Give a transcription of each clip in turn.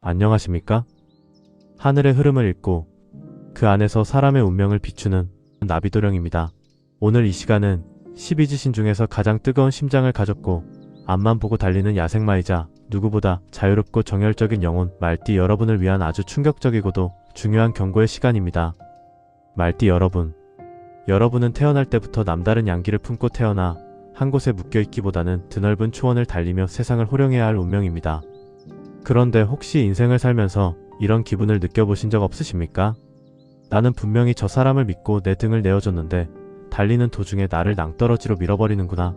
안녕하십니까? 하늘의 흐름을 읽고 그 안에서 사람의 운명을 비추는 나비도령입니다. 오늘 이 시간은 12지신 중에서 가장 뜨거운 심장을 가졌고 앞만 보고 달리는 야생마이자 누구보다 자유롭고 정열적인 영혼 말띠 여러분을 위한 아주 충격적이고도 중요한 경고의 시간입니다. 말띠 여러분, 여러분은 태어날 때부터 남다른 양기를 품고 태어나 한 곳에 묶여있기보다는 드넓은 초원을 달리며 세상을 호령해야 할 운명입니다. 그런데 혹시 인생을 살면서 이런 기분을 느껴보신 적 없으십니까? 나는 분명히 저 사람을 믿고 내 등을 내어줬는데 달리는 도중에 나를 낭떠러지로 밀어버리는구나.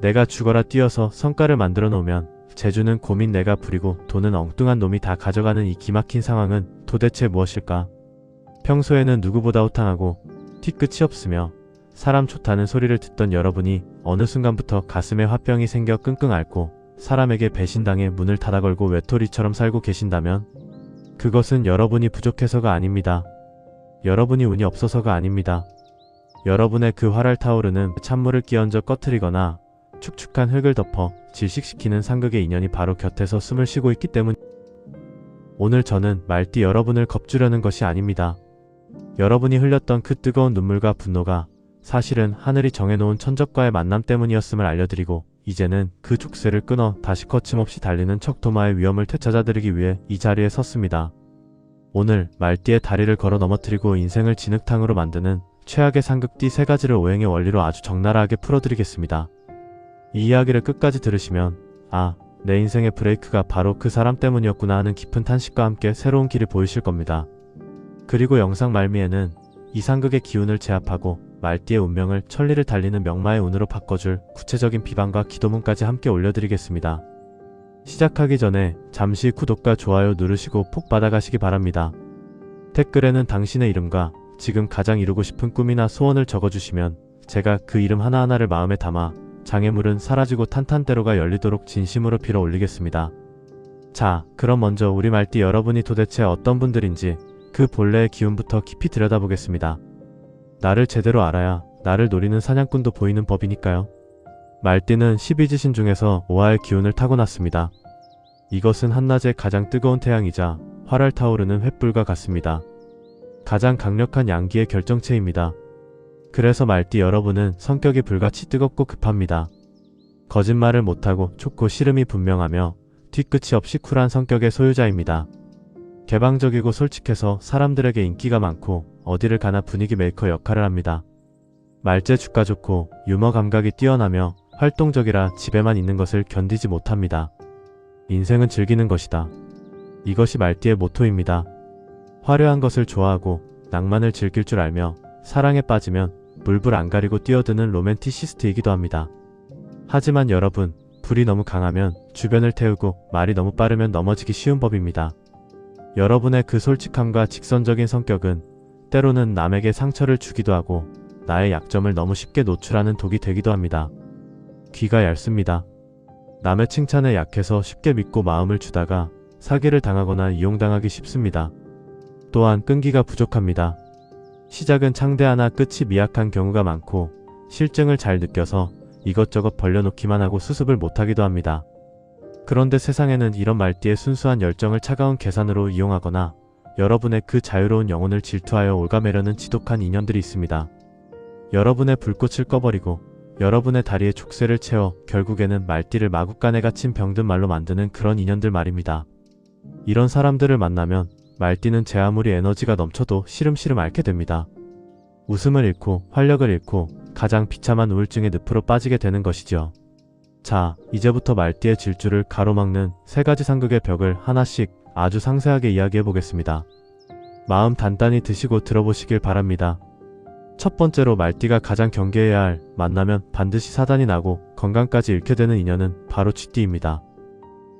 내가 죽어라 뛰어서 성과를 만들어 놓으면 재주는 고민 내가 부리고 돈은 엉뚱한 놈이 다 가져가는 이 기막힌 상황은 도대체 무엇일까? 평소에는 누구보다 호탕하고 뒤끝이 없으며 사람 좋다는 소리를 듣던 여러분이 어느 순간부터 가슴에 화병이 생겨 끙끙 앓고 사람에게 배신당해 문을 닫아 걸고 외톨이처럼 살고 계신다면 그것은 여러분이 부족해서가 아닙니다. 여러분이 운이 없어서가 아닙니다. 여러분의 그 활활 타오르는 찬물을 끼얹어 꺼트리거나 축축한 흙을 덮어 질식시키는 상극의 인연이 바로 곁에서 숨을 쉬고 있기 때문. 오늘 저는 말띠 여러분을 겁주려는 것이 아닙니다. 여러분이 흘렸던 그 뜨거운 눈물과 분노가 사실은 하늘이 정해놓은 천적과의 만남 때문이었음을 알려드리고 이제는 그 족쇄를 끊어 다시 거침없이 달리는 척도마의 위험을 되찾아드리기 위해 이 자리에 섰습니다. 오늘 말띠의 다리를 걸어 넘어뜨리고 인생을 진흙탕으로 만드는 최악의 상극띠 3가지를 오행의 원리로 아주 적나라하게 풀어드리겠습니다. 이 이야기를 끝까지 들으시면 아, 내 인생의 브레이크가 바로 그 사람 때문이었구나 하는 깊은 탄식과 함께 새로운 길이 보이실 겁니다. 그리고 영상 말미에는 이 상극의 기운을 제압하고 말띠의 운명을 천리를 달리는 명마의 운으로 바꿔줄 구체적인 비방과 기도문까지 함께 올려드리겠습니다. 시작하기 전에 잠시 구독과 좋아요 누르시고 폭 받아가시기 바랍니다. 댓글에는 당신의 이름과 지금 가장 이루고 싶은 꿈이나 소원을 적어주시면 제가 그 이름 하나하나를 마음에 담아 장애물은 사라지고 탄탄대로가 열리도록 진심으로 빌어 올리겠습니다. 자, 그럼 먼저 우리 말띠 여러분이 도대체 어떤 분들인지 그 본래의 기운부터 깊이 들여다보겠습니다. 나를 제대로 알아야 나를 노리는 사냥꾼도 보이는 법이니까요. 말띠는 12지신 중에서 오화의 기운을 타고났습니다. 이것은 한낮의 가장 뜨거운 태양이자 활활 타오르는 횃불과 같습니다. 가장 강력한 양기의 결정체입니다. 그래서 말띠 여러분은 성격이 불같이 뜨겁고 급합니다. 거짓말을 못하고 좋고 싫음이 분명하며 뒤끝이 없이 쿨한 성격의 소유자입니다. 개방적이고 솔직해서 사람들에게 인기가 많고 어디를 가나 분위기 메이커 역할을 합니다. 말재 주가 좋고 유머 감각이 뛰어나며 활동적이라 집에만 있는 것을 견디지 못합니다. 인생은 즐기는 것이다. 이것이 말띠의 모토입니다. 화려한 것을 좋아하고 낭만을 즐길 줄 알며 사랑에 빠지면 물불 안 가리고 뛰어드는 로맨티시스트이기도 합니다. 하지만 여러분, 불이 너무 강하면 주변을 태우고 말이 너무 빠르면 넘어지기 쉬운 법입니다. 여러분의 그 솔직함과 직선적인 성격은 때로는 남에게 상처를 주기도 하고 나의 약점을 너무 쉽게 노출하는 독이 되기도 합니다. 귀가 얇습니다. 남의 칭찬에 약해서 쉽게 믿고 마음을 주다가 사기를 당하거나 이용당하기 쉽습니다. 또한 끈기가 부족합니다. 시작은 창대하나 끝이 미약한 경우가 많고 실증을 잘 느껴서 이것저것 벌려놓기만 하고 수습을 못하기도 합니다. 그런데 세상에는 이런 말띠의 순수한 열정을 차가운 계산으로 이용하거나 여러분의 그 자유로운 영혼을 질투하여 올가매려는 지독한 인연들이 있습니다. 여러분의 불꽃을 꺼버리고 여러분의 다리에 족쇄를 채워 결국에는 말띠를 마구간에 갇힌 병든 말로 만드는 그런 인연들 말입니다. 이런 사람들을 만나면 말띠는 제 아무리 에너지가 넘쳐도 시름시름 앓게 됩니다. 웃음을 잃고 활력을 잃고 가장 비참한 우울증의 늪으로 빠지게 되는 것이죠. 자, 이제부터 말띠의 질주를 가로막는 3가지 상극의 벽을 하나씩 아주 상세하게 이야기해 보겠습니다. 마음 단단히 드시고 들어보시길 바랍니다. 첫 번째로 말띠가 가장 경계해야 할 만나면 반드시 사단이 나고 건강까지 잃게 되는 인연은 바로 쥐띠입니다.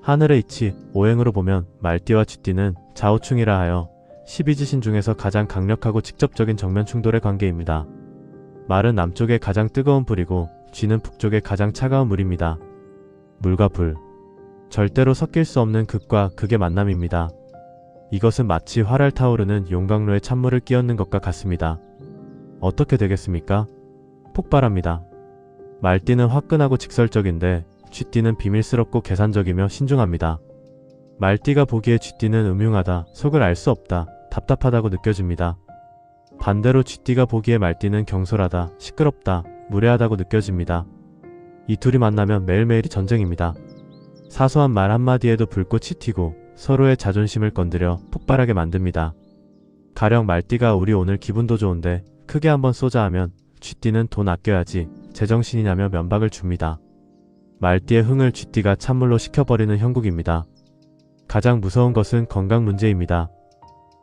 하늘의 이치, 오행으로 보면 말띠와 쥐띠는 좌우충이라 하여 12지신 중에서 가장 강력하고 직접적인 정면 충돌의 관계입니다. 말은 남쪽의 가장 뜨거운 불이고 쥐는 북쪽의 가장 차가운 물입니다. 물과 불. 절대로 섞일 수 없는 극과 극의 만남입니다. 이것은 마치 활활 타오르는 용광로에 찬물을 끼얹는 것과 같습니다. 어떻게 되겠습니까? 폭발합니다. 말띠는 화끈하고 직설적인데 쥐띠는 비밀스럽고 계산적이며 신중합니다. 말띠가 보기에 쥐띠는 음흉하다, 속을 알 수 없다, 답답하다고 느껴집니다. 반대로 쥐띠가 보기에 말띠는 경솔하다, 시끄럽다, 무례하다고 느껴집니다. 이 둘이 만나면 매일매일이 전쟁입니다. 사소한 말 한마디에도 불꽃이 튀고 서로의 자존심을 건드려 폭발하게 만듭니다. 가령 말띠가 우리 오늘 기분도 좋은데 크게 한번 쏘자 하면 쥐띠는 돈 아껴야지 제정신이냐며 면박을 줍니다. 말띠의 흥을 쥐띠가 찬물로 식혀버리는 형국입니다. 가장 무서운 것은 건강 문제입니다.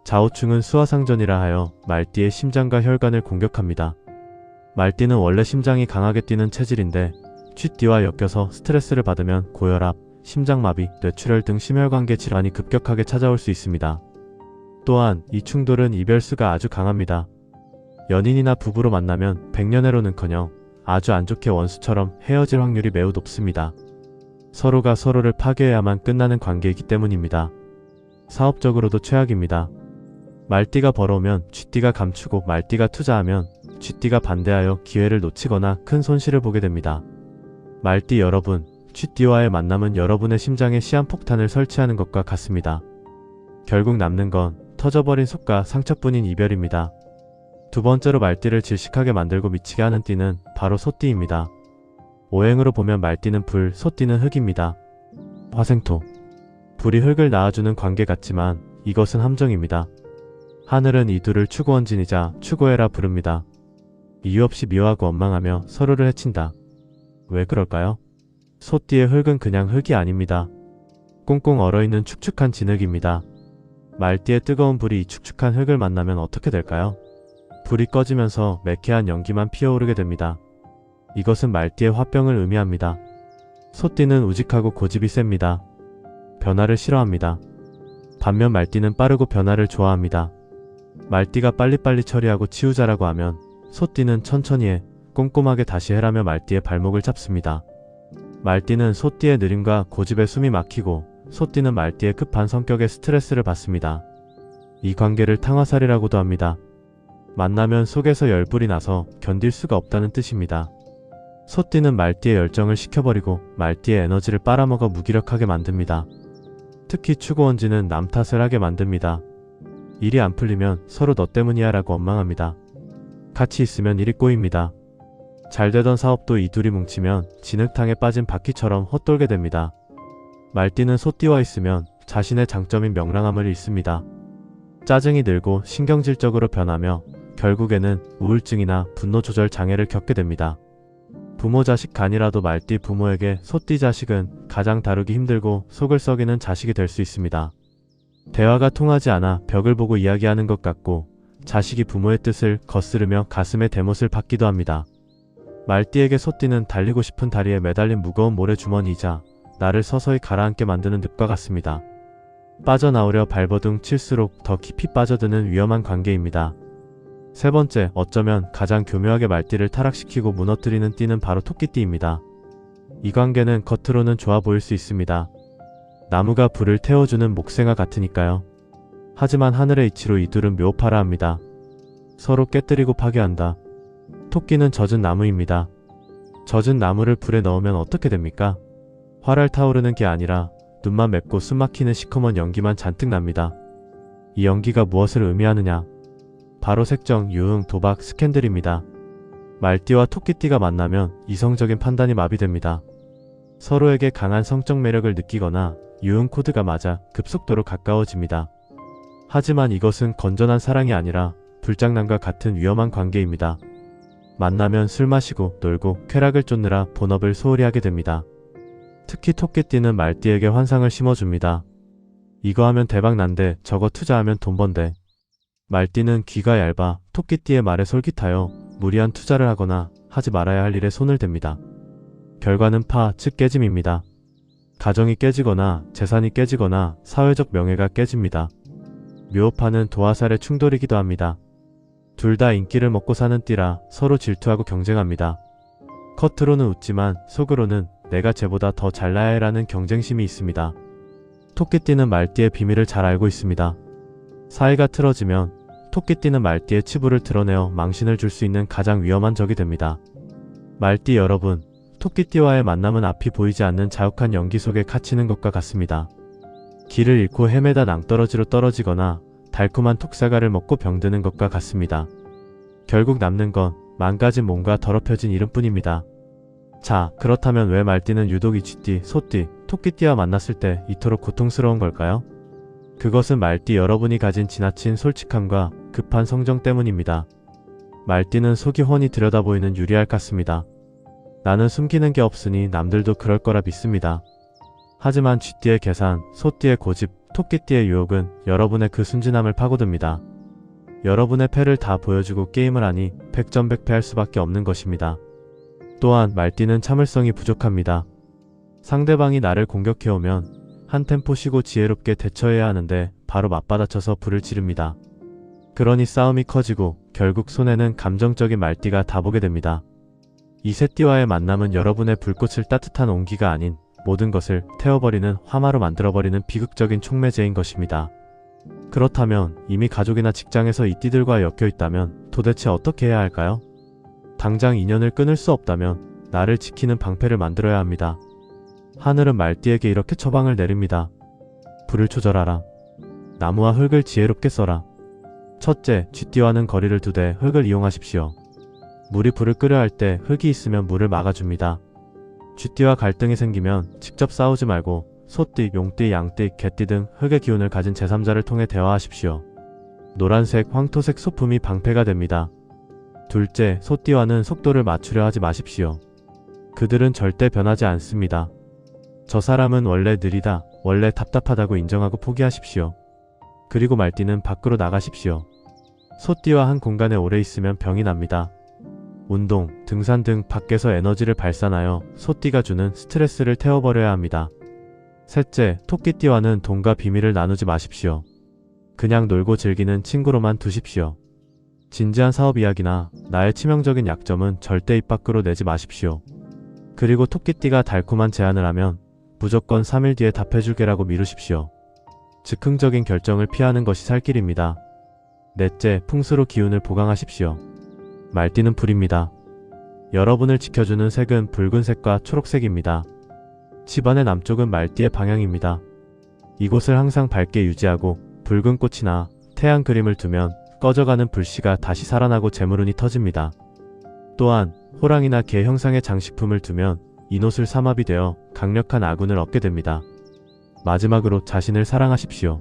좌우충은 수화상전이라 하여 말띠의 심장과 혈관을 공격합니다. 말띠는 원래 심장이 강하게 뛰는 체질인데 쥐띠와 엮여서 스트레스를 받으면 고혈압, 심장마비, 뇌출혈 등 심혈관계 질환이 급격하게 찾아올 수 있습니다. 또한 이 충돌은 이별수가 아주 강합니다. 연인이나 부부로 만나면 백년해로는커녕 아주 안 좋게 원수처럼 헤어질 확률이 매우 높습니다. 서로가 서로를 파괴해야만 끝나는 관계이기 때문입니다. 사업적으로도 최악입니다. 말띠가 벌어오면 쥐띠가 감추고 말띠가 투자하면 쥐띠가 반대하여 기회를 놓치거나 큰 손실을 보게 됩니다. 말띠 여러분, 쥐띠와의 만남은 여러분의 심장에 시한폭탄을 설치하는 것과 같습니다. 결국 남는 건 터져버린 속과 상처뿐인 이별입니다. 두 번째로 말띠를 질식하게 만들고 미치게 하는 띠는 바로 소띠입니다. 오행으로 보면 말띠는 불, 소띠는 흙입니다. 화생토. 불이 흙을 낳아주는 관계 같지만 이것은 함정입니다. 하늘은 이 둘을 추구원진이자 추구해라 부릅니다. 이유 없이 미워하고 원망하며 서로를 해친다. 왜 그럴까요? 소띠의 흙은 그냥 흙이 아닙니다. 꽁꽁 얼어있는 축축한 진흙입니다. 말띠의 뜨거운 불이 이 축축한 흙을 만나면 어떻게 될까요? 불이 꺼지면서 매캐한 연기만 피어오르게 됩니다. 이것은 말띠의 화병을 의미합니다. 소띠는 우직하고 고집이 셉니다. 변화를 싫어합니다. 반면 말띠는 빠르고 변화를 좋아합니다. 말띠가 빨리빨리 처리하고 치우자라고 하면 소띠는 천천히 해, 꼼꼼하게 다시 해라며 말띠의 발목을 잡습니다. 말띠는 소띠의 느림과 고집에 숨이 막히고 소띠는 말띠의 급한 성격에 스트레스를 받습니다. 이 관계를 탕화살이라고도 합니다. 만나면 속에서 열불이 나서 견딜 수가 없다는 뜻입니다. 소띠는 말띠의 열정을 식혀버리고 말띠의 에너지를 빨아먹어 무기력하게 만듭니다. 특히 추구원진은 남 탓을 하게 만듭니다. 일이 안 풀리면 서로 너 때문이야 라고 원망합니다. 같이 있으면 일이 꼬입니다. 잘 되던 사업도 이 둘이 뭉치면 진흙탕에 빠진 바퀴처럼 헛돌게 됩니다. 말띠는 소띠와 있으면 자신의 장점인 명랑함을 잃습니다. 짜증이 늘고 신경질적으로 변하며 결국에는 우울증이나 분노 조절 장애를 겪게 됩니다. 부모 자식 간이라도 말띠 부모에게 소띠 자식은 가장 다루기 힘들고 속을 썩이는 자식이 될 수 있습니다. 대화가 통하지 않아 벽을 보고 이야기하는 것 같고 자식이 부모의 뜻을 거스르며 가슴에 대못을 받기도 합니다. 말띠에게 소띠는 달리고 싶은 다리에 매달린 무거운 모래주머니이자 나를 서서히 가라앉게 만드는 늪과 같습니다. 빠져나오려 발버둥 칠수록 더 깊이 빠져드는 위험한 관계입니다. 세 번째, 어쩌면 가장 교묘하게 말띠를 타락시키고 무너뜨리는 띠는 바로 토끼띠입니다. 이 관계는 겉으로는 좋아 보일 수 있습니다. 나무가 불을 태워주는 목생아 같으니까요. 하지만 하늘의 이치로 이 둘은 묘파라 합니다. 서로 깨뜨리고 파괴한다. 토끼는 젖은 나무입니다. 젖은 나무를 불에 넣으면 어떻게 됩니까? 활활 타오르는 게 아니라 눈만 맵고 숨막히는 시커먼 연기만 잔뜩 납니다. 이 연기가 무엇을 의미하느냐? 바로 색정, 유흥, 도박, 스캔들입니다. 말띠와 토끼띠가 만나면 이성적인 판단이 마비됩니다. 서로에게 강한 성적 매력을 느끼거나 유흥 코드가 맞아 급속도로 가까워집니다. 하지만 이것은 건전한 사랑이 아니라 불장난과 같은 위험한 관계입니다. 만나면 술 마시고 놀고 쾌락을 쫓느라 본업을 소홀히 하게 됩니다. 특히 토끼띠는 말띠에게 환상을 심어줍니다. 이거 하면 대박 난대, 저거 투자하면 돈 번대. 말띠는 귀가 얇아 토끼띠의 말에 솔깃하여 무리한 투자를 하거나 하지 말아야 할 일에 손을 댑니다. 결과는 파, 즉 깨짐입니다. 가정이 깨지거나 재산이 깨지거나 사회적 명예가 깨집니다. 묘파는 도화살의 충돌이기도 합니다. 둘 다 인기를 먹고 사는 띠라 서로 질투하고 경쟁합니다. 겉으로는 웃지만 속으로는 내가 쟤보다 더 잘나야 해라는 경쟁심이 있습니다. 토끼띠는 말띠의 비밀을 잘 알고 있습니다. 사이가 틀어지면 토끼띠는 말띠의 치부를 드러내어 망신을 줄 수 있는 가장 위험한 적이 됩니다. 말띠 여러분, 토끼띠와의 만남은 앞이 보이지 않는 자욱한 연기 속에 갇히는 것과 같습니다. 길을 잃고 헤매다 낭떠러지로 떨어지거나 달콤한 톡사과를 먹고 병드는 것과 같습니다. 결국 남는 건 망가진 몸과 더럽혀진 이름뿐입니다. 자, 그렇다면 왜 말띠는 유독 이 쥐띠, 소띠, 토끼띠와 만났을 때 이토록 고통스러운 걸까요? 그것은 말띠 여러분이 가진 지나친 솔직함과 급한 성정 때문입니다. 말띠는 속이 훤히 들여다보이는 유리알 같습니다. 나는 숨기는 게 없으니 남들도 그럴 거라 믿습니다. 하지만 쥐띠의 계산, 소띠의 고집, 토끼띠의 유혹은 여러분의 그 순진함을 파고듭니다. 여러분의 패를 다 보여주고 게임을 하니 백전백패할 수밖에 없는 것입니다. 또한 말띠는 참을성이 부족합니다. 상대방이 나를 공격해오면 한 템포 쉬고 지혜롭게 대처해야 하는데 바로 맞받아쳐서 불을 지릅니다. 그러니 싸움이 커지고 결국 손해는 감정적인 말띠가 다 보게 됩니다. 이 세 띠와의 만남은 여러분의 불꽃을 따뜻한 온기가 아닌 모든 것을 태워버리는 화마로 만들어버리는 비극적인 촉매제인 것입니다. 그렇다면 이미 가족이나 직장에서 이 띠들과 엮여 있다면 도대체 어떻게 해야 할까요? 당장 인연을 끊을 수 없다면 나를 지키는 방패를 만들어야 합니다. 하늘은 말띠에게 이렇게 처방을 내립니다. 불을 조절하라. 나무와 흙을 지혜롭게 써라. 첫째, 쥐띠와는 거리를 두되 흙을 이용하십시오. 물이 불을 끄려 할 때 흙이 있으면 물을 막아줍니다. 쥐띠와 갈등이 생기면 직접 싸우지 말고 소띠, 용띠, 양띠, 개띠 등 흙의 기운을 가진 제3자를 통해 대화하십시오. 노란색, 황토색 소품이 방패가 됩니다. 둘째, 소띠와는 속도를 맞추려 하지 마십시오. 그들은 절대 변하지 않습니다. 저 사람은 원래 느리다, 원래 답답하다고 인정하고 포기하십시오. 그리고 말띠는 밖으로 나가십시오. 소띠와 한 공간에 오래 있으면 병이 납니다. 운동, 등산 등 밖에서 에너지를 발산하여 소띠가 주는 스트레스를 태워버려야 합니다. 셋째, 토끼띠와는 돈과 비밀을 나누지 마십시오. 그냥 놀고 즐기는 친구로만 두십시오. 진지한 사업 이야기나 나의 치명적인 약점은 절대 입 밖으로 내지 마십시오. 그리고 토끼띠가 달콤한 제안을 하면 무조건 3일 뒤에 답해줄게라고 미루십시오. 즉흥적인 결정을 피하는 것이 살 길입니다. 넷째, 풍수로 기운을 보강하십시오. 말띠는 불입니다. 여러분을 지켜주는 색은 붉은색과 초록색입니다. 집안의 남쪽은 말띠의 방향입니다. 이곳을 항상 밝게 유지하고 붉은 꽃이나 태양 그림을 두면 꺼져가는 불씨가 다시 살아나고 재물운이 터집니다. 또한 호랑이나 개 형상의 장식품을 두면 이노술 삼합이 되어 강력한 아군을 얻게 됩니다. 마지막으로 자신을 사랑하십시오.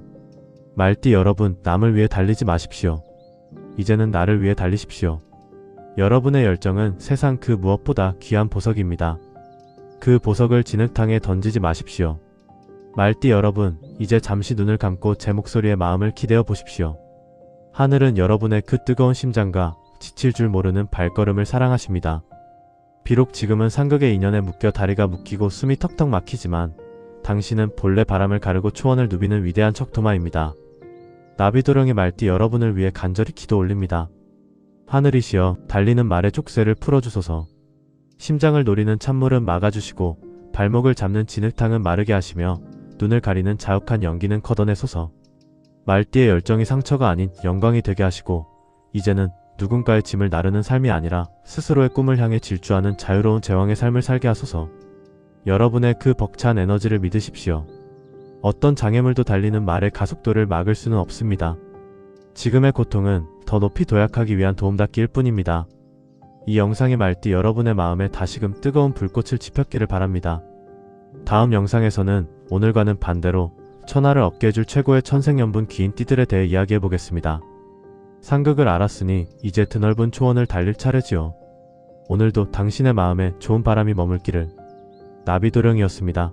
말띠 여러분, 남을 위해 달리지 마십시오. 이제는 나를 위해 달리십시오. 여러분의 열정은 세상 그 무엇보다 귀한 보석입니다. 그 보석을 진흙탕에 던지지 마십시오. 말띠 여러분, 이제 잠시 눈을 감고 제 목소리에 마음을 기대어 보십시오. 하늘은 여러분의 그 뜨거운 심장과 지칠 줄 모르는 발걸음을 사랑하십니다. 비록 지금은 상극의 인연에 묶여 다리가 묶이고 숨이 턱턱 막히지만 당신은 본래 바람을 가르고 초원을 누비는 위대한 척도마입니다. 나비도령의 말띠 여러분을 위해 간절히 기도 올립니다. 하늘이시여, 달리는 말의 족쇄를 풀어주소서. 심장을 노리는 찬물은 막아주시고 발목을 잡는 진흙탕은 마르게 하시며 눈을 가리는 자욱한 연기는 걷어내소서. 말띠의 열정이 상처가 아닌 영광이 되게 하시고 이제는 누군가의 짐을 나르는 삶이 아니라 스스로의 꿈을 향해 질주하는 자유로운 제왕의 삶을 살게 하소서. 여러분의 그 벅찬 에너지를 믿으십시오. 어떤 장애물도 달리는 말의 가속도를 막을 수는 없습니다. 지금의 고통은 더 높이 도약하기 위한 도움닫기일 뿐입니다. 이 영상의 말띠 여러분의 마음에 다시금 뜨거운 불꽃을 지폈기를 바랍니다. 다음 영상에서는 오늘과는 반대로 천하를 얻게 해줄 최고의 천생연분 귀인 띠들에 대해 이야기해보겠습니다. 상극을 알았으니 이제 드넓은 초원을 달릴 차례지요. 오늘도 당신의 마음에 좋은 바람이 머물기를. 나비도령이었습니다.